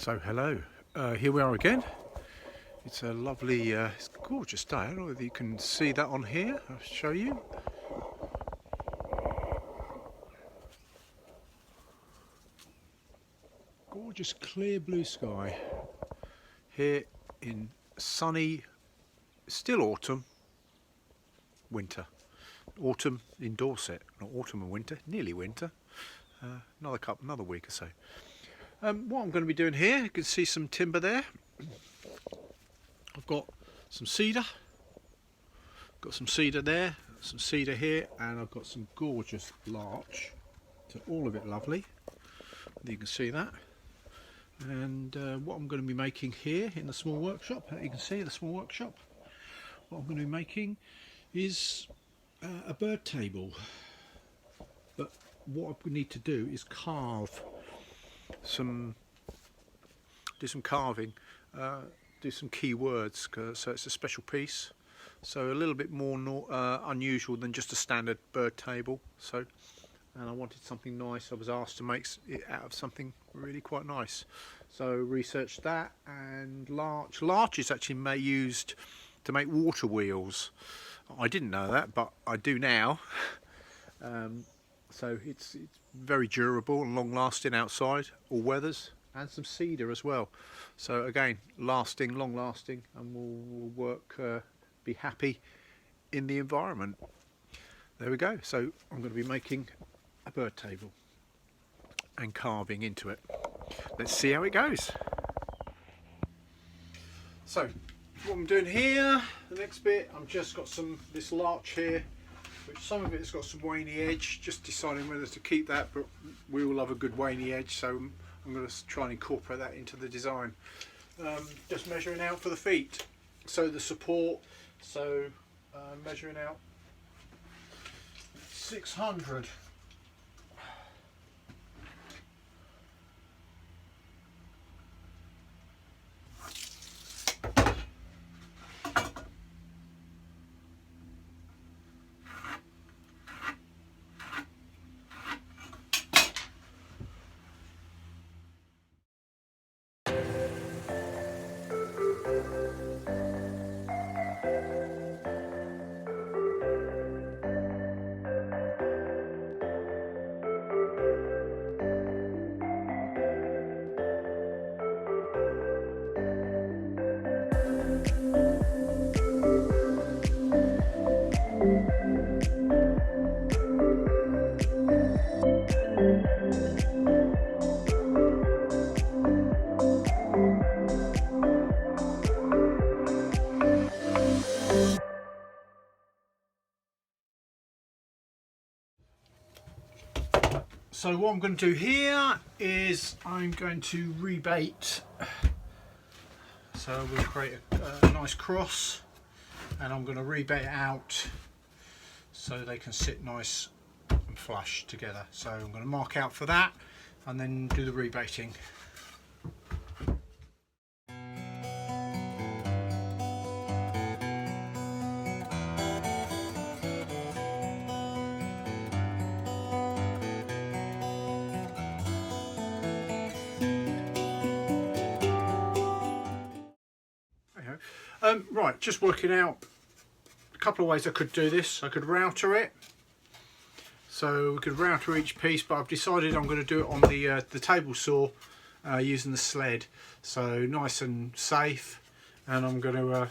So hello, here we are again. It's a lovely, it's a gorgeous day. I don't know whether you can see that on here. I'll show you. Gorgeous clear blue sky here in sunny, still autumn, winter. Autumn in Dorset, not autumn and winter, nearly winter. Another week or so. What I'm going to be doing here, you can see some timber there. I've got some cedar, there, some cedar here, and I've got some gorgeous larch. So all of it lovely. You can see that. And what I'm going to be making here in the small workshop, you can see the small workshop. What I'm going to be making is a bird table. But what I need to do is carve do some carving, do some key words, so it's a special piece, so a little bit more unusual than just a standard bird table. And I wanted something nice. I was asked to make it out of something really quite nice, so researched that. And larch is actually used to make water wheels. I didn't know that, but I do now. So it's very durable and long lasting outside all weathers, and some cedar as well. So again, long lasting, and will work, be happy in the environment. There we go. So I'm going to be making a bird table and carving into it. Let's see how it goes. So what I'm doing here, the next bit, I've just got this larch here, which some of it has got some waney edge, just deciding whether to keep that, but we all love a good waney edge, so I'm going to try and incorporate that into the design. Just measuring out for the feet, so the support, so measuring out 600. So what I'm going to do here is I'm going to rebate. So we'll create a nice cross, and I'm going to rebate it out so they can sit nice and flush together. So I'm going to mark out for that and then do the rebating. Right, just working out a couple of ways I could do this. I could router it, so we could router each piece, but I've decided I'm going to do it on the table saw using the sled, so nice and safe. And I'm going to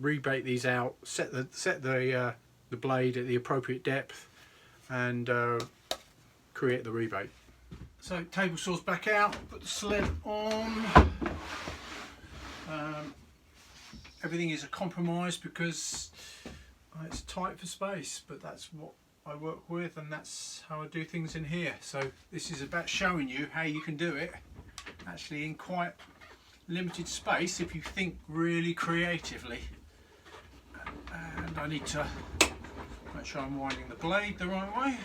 rebate these out, set the blade at the appropriate depth, and create the rebate. So table saw's back out, put the sled on. Everything is a compromise because it's tight for space, but that's what I work with, and that's how I do things in here. So this is about showing you how you can do it actually in quite limited space if you think really creatively. And I need to make sure I'm winding the blade the right way.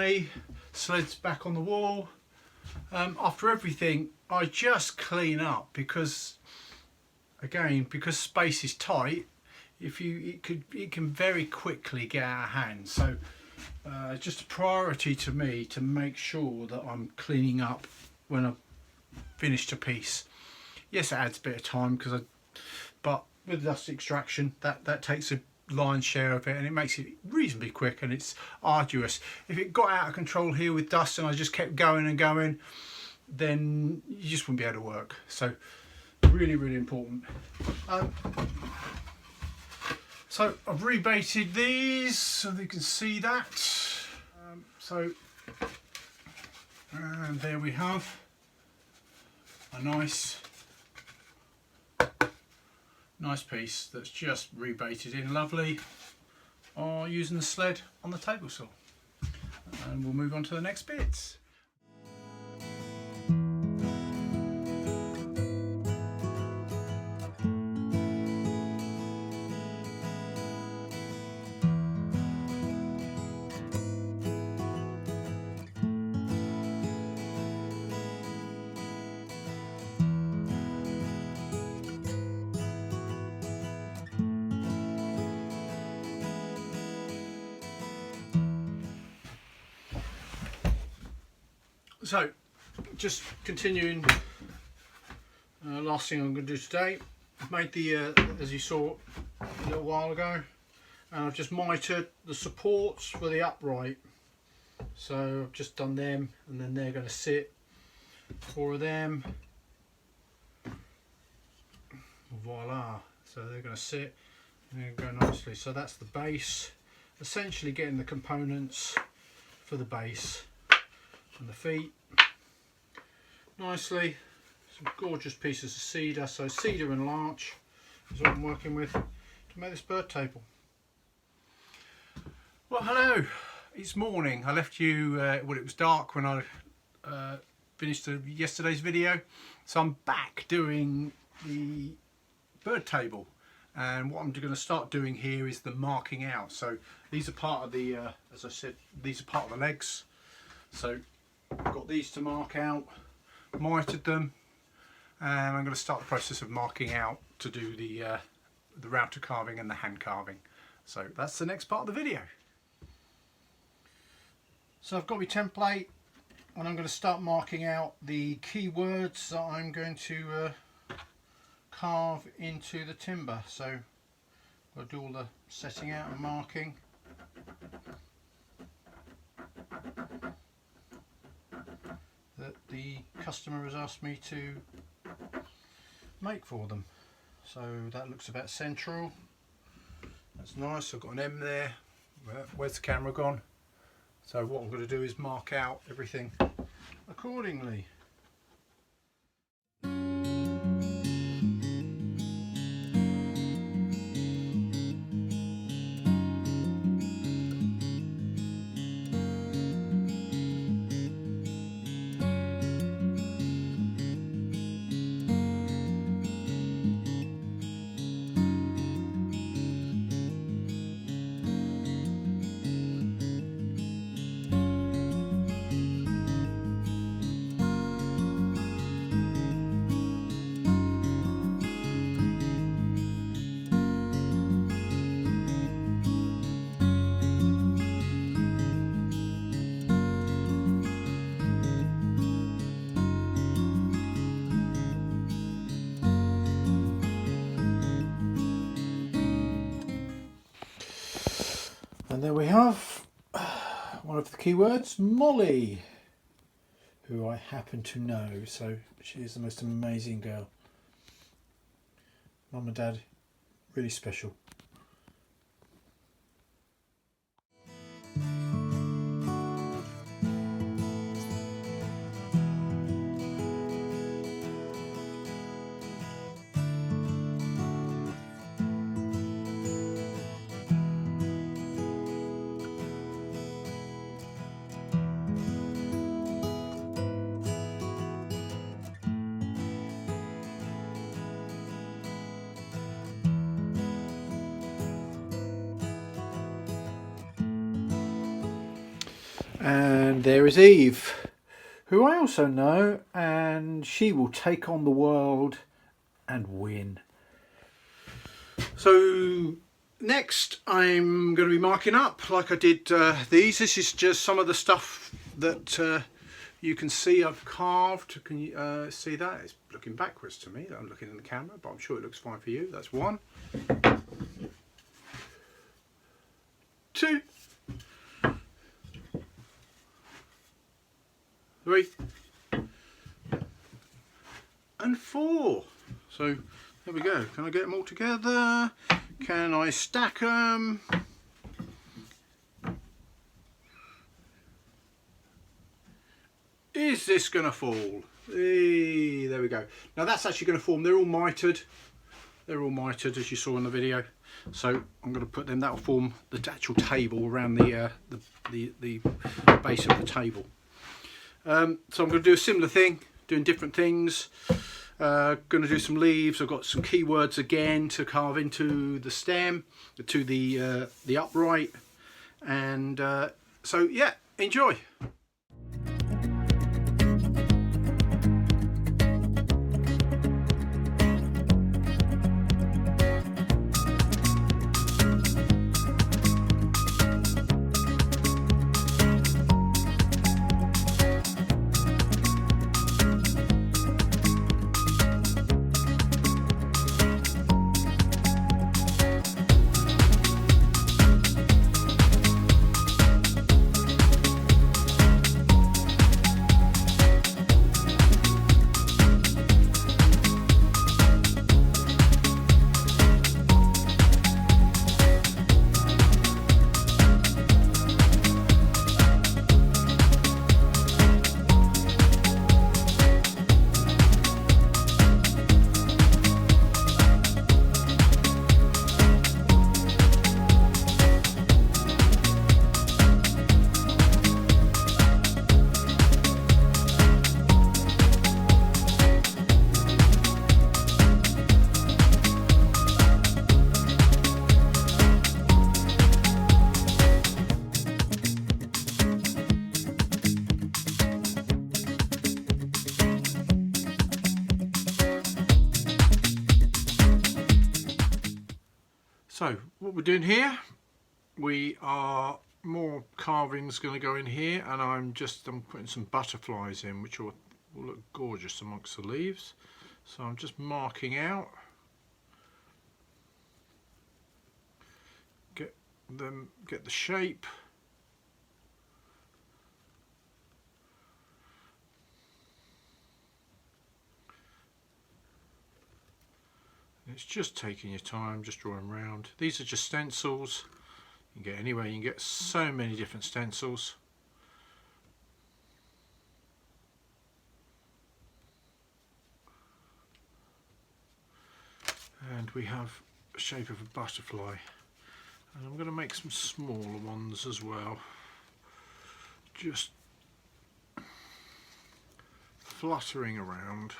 me. Sled's back on the wall. After everything, I just clean up because, again, because space is tight. It can very quickly get out of hand. So just a priority to me to make sure that I'm cleaning up when I've finished a piece. Yes, it adds a bit of time but with dust extraction, that takes a lion's share of it, and it makes it reasonably quick, and it's arduous. If it got out of control here with dust and I just kept going and going, then you just wouldn't be able to work. So really, really important. So I've rebaited these so you can see that. And there we have a nice piece that's just rebaited in lovely, or using the sled on the table saw. And we'll move on to the next bits. So, just continuing, last thing I'm going to do today, I've made the, as you saw a little while ago, and I've just mitered the supports for the upright. So I've just done them, and then they're going to sit, 4 of them, voila, so they're going to sit and go nicely. So that's the base, essentially getting the components for the base and the feet nicely. Some gorgeous pieces of cedar, so cedar and larch is what I'm working with to make this bird table. Well, hello, it's morning. I left you, well, it was dark when I finished yesterday's video, so I'm back doing the bird table, and what I'm going to start doing here is the marking out. So these are part of the, as I said, these are part of the legs. So I've got these to mark out, mitered them, and I'm going to start the process of marking out to do the router carving and the hand carving. So that's the next part of the video. So I've got my template, and I'm going to start marking out the keywords that I'm going to carve into the timber. So I'll do all the setting out and marking. That the customer has asked me to make for them. So that looks about central. That's nice. I've got an M there. Where's the camera gone? So what I'm going to do is mark out everything accordingly. And there we have one of the keywords, Molly, who I happen to know, so she is the most amazing girl. Mum and Dad, really special. And there is Eve, who I also know, and she will take on the world and win. So next I'm going to be marking up like I did these. This is just some of the stuff that you can see I've carved. Can you see that? It's looking backwards to me. I'm looking in the camera, but I'm sure it looks fine for you. That's 1, 2, 3 and 4. So there we go. Can I get them all together? Can I stack them? Is this going to fall? Hey, there we go. Now that's actually going to form. They're all mitered. They're all mitered as you saw in the video. So I'm going to put them. That will form the actual table around the base of the table. So I'm going to do a similar thing, doing different things. Going to do some leaves. I've got some keywords again to carve into the stem, to the upright, and so yeah, enjoy. So what we're doing here, we are more carvings going to go in here, and I'm putting some butterflies in, which will look gorgeous amongst the leaves. So I'm just marking out, get the shape. It's just taking your time, just drawing around. These are just stencils. You can get anywhere, you can get so many different stencils. And we have a shape of a butterfly. And I'm going to make some smaller ones as well. Just fluttering around.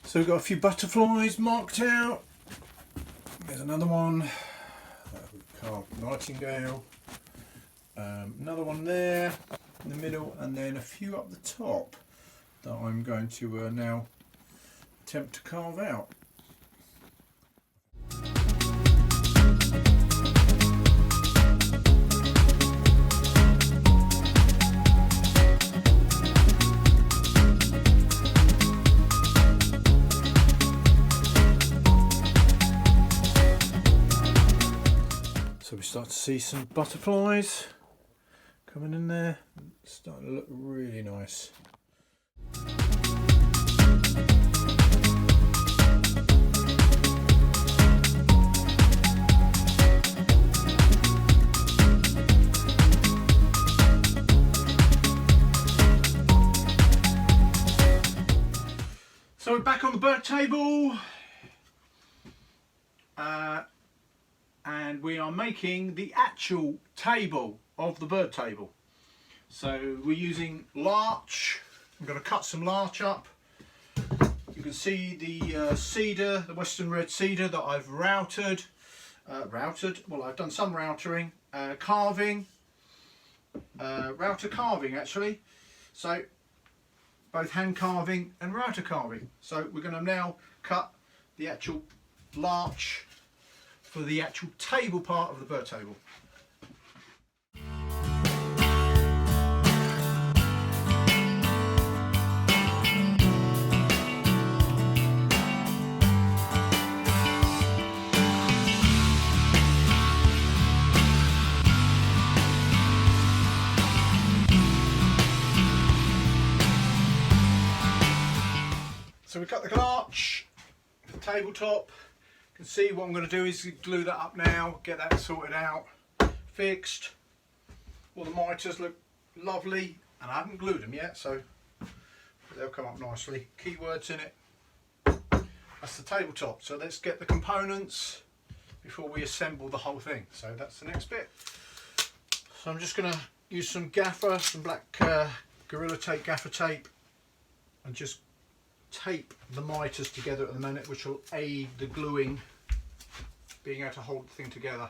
So we've got a few butterflies marked out. There's another one. We've carved nightingale. Another one there in the middle, and then a few up the top that I'm going to now attempt to carve out. So we start to see some butterflies coming in there. It's starting to look really nice. So we're back on the bird table. And we are making the actual table of the bird table. So we're using larch. I'm going to cut some larch up. You can see the cedar, the western red cedar that I've routed. routed. Well, I've done some routering, carving, router carving actually. So both hand carving and router carving. So we're going to now cut the actual larch for the actual table part of the bird table. So we cut the larch, the tabletop. You can see what I'm going to do is glue that up now, get that sorted out, fixed. All the miters look lovely, and I haven't glued them yet, so they'll come up nicely. Keywords in it. That's the tabletop. So let's get the components before we assemble the whole thing. So that's the next bit. So I'm just going to use some gaffer, some black Gorilla Tape gaffer tape, and just tape the miters together at the minute, which will aid the gluing, being able to hold the thing together.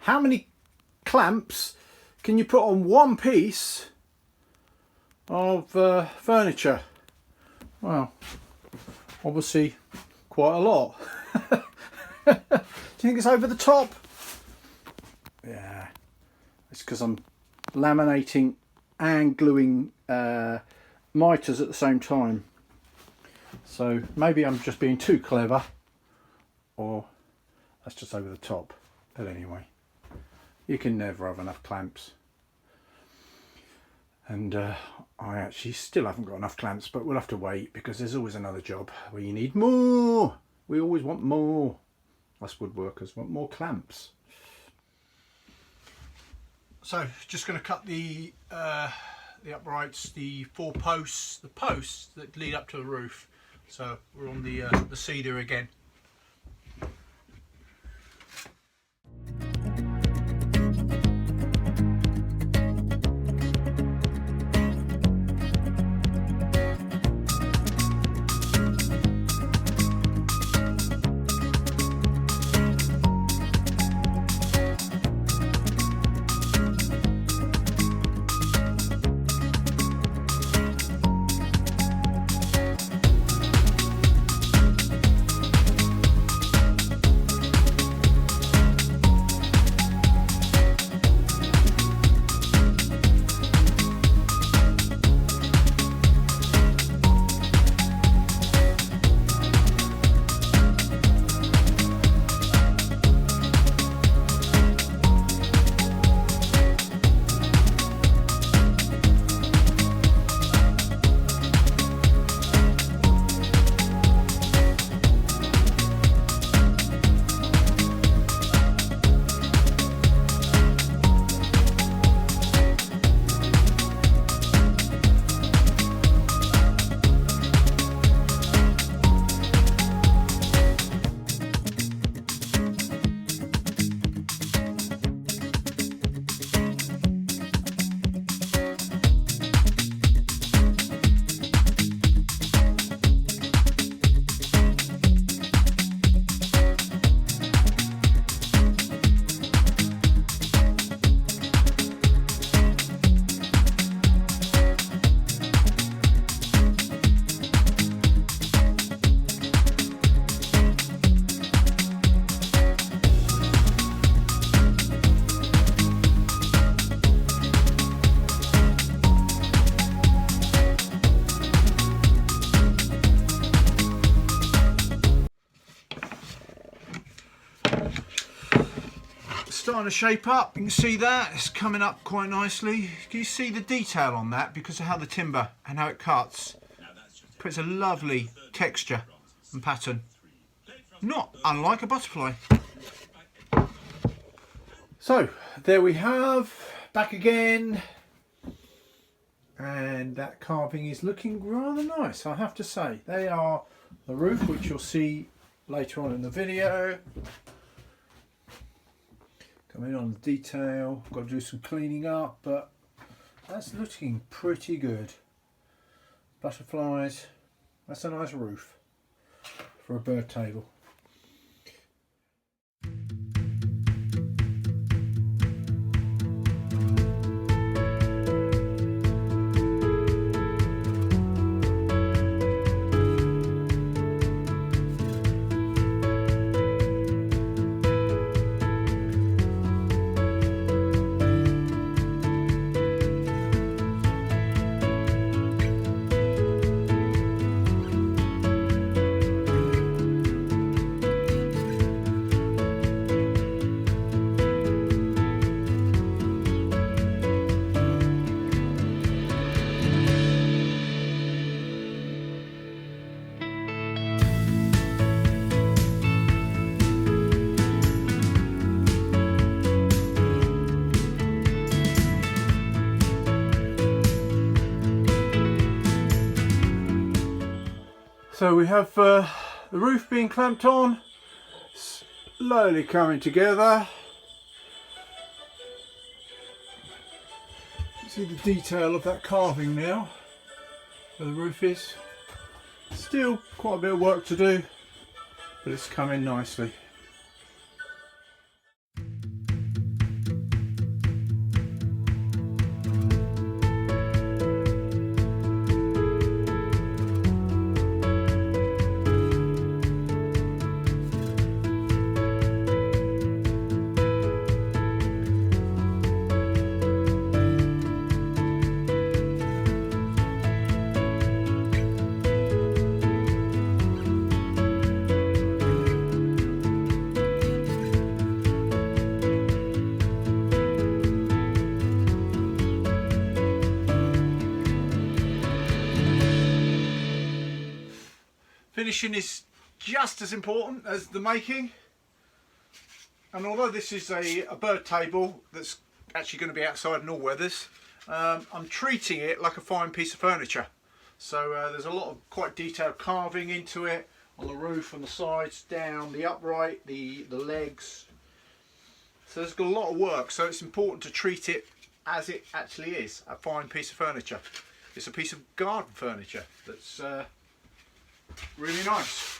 How many clamps can you put on one piece of furniture? Well, obviously quite a lot. Do you think it's over the top? Yeah, it's because I'm laminating and gluing miters at the same time. So maybe I'm just being too clever, or that's just over the top. But anyway, you can never have enough clamps. And I actually still haven't got enough clamps, but we'll have to wait because there's always another job where you need more. We always want more. Us woodworkers want more clamps. So just going to cut the uprights, the four posts, the posts that lead up to the roof. So we're on the cedar again. starting to shape up. You can see that it's coming up quite nicely. Can you see the detail on that because of how the timber and how it cuts? Puts a lovely texture and pattern, not unlike a butterfly. So there we have, back again, and that carving is looking rather nice, I have to say. They are the roof, which you'll see later on in the video. Coming on the detail, got to do some cleaning up, but that's looking pretty good. Butterflies, that's a nice roof for a bird table. So we have the roof being clamped on, slowly coming together. See the detail of that carving now, where the roof is. Still quite a bit of work to do, but it's coming nicely. Finishing is just as important as the making, and although this is a bird table that's actually going to be outside in all weathers, I'm treating it like a fine piece of furniture. So there's a lot of quite detailed carving into it, on the roof, on the sides, down, the upright, the legs. So there's got a lot of work, so it's important to treat it as it actually is, a fine piece of furniture. It's a piece of garden furniture that's really nice.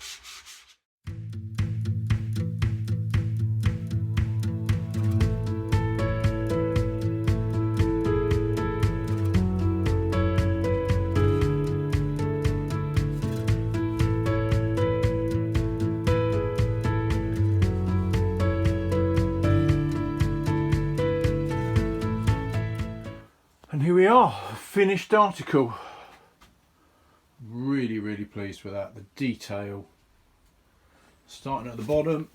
And here we are, finished article. Really pleased with that. The detail, starting at the bottom,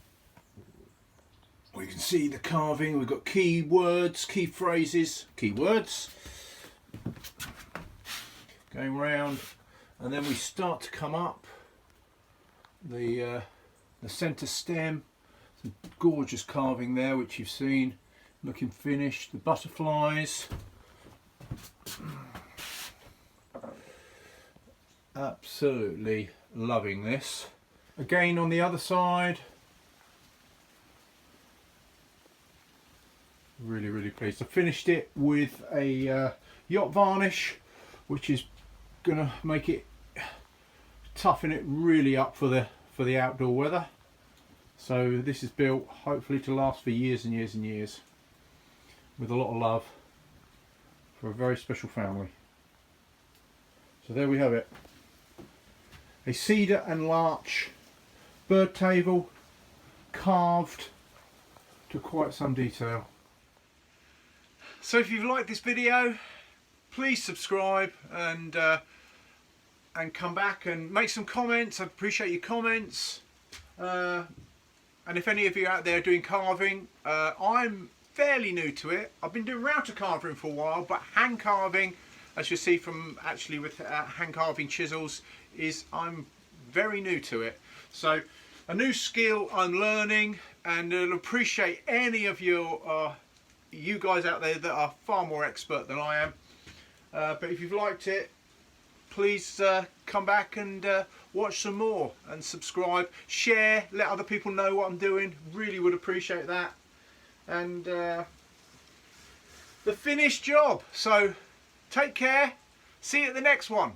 we can see the carving. We've got key words, key phrases, keywords going round, and then we start to come up the center stem. Some gorgeous carving there, which you've seen, looking finished. The butterflies. Absolutely loving this. Again on the other side, really pleased. I finished it with a yacht varnish, which is gonna make it, toughen it really up for the outdoor weather. So this is built hopefully to last for years and years and years, with a lot of love for a very special family. So there we have it. A cedar and larch bird table, carved to quite some detail. So if you've liked this video, please subscribe and come back and make some comments. I appreciate your comments. And if any of you out there are doing carving, I'm fairly new to it. I've been doing router carving for a while, but hand carving, as you see from actually with hand carving chisels, I'm very new to it. So a new skill I'm learning, and I'll appreciate any of you guys out there that are far more expert than I am. But if you've liked it, please come back and watch some more, and subscribe, share, let other people know what I'm doing. Really would appreciate that. And the finished job. So take care, see you at the next one.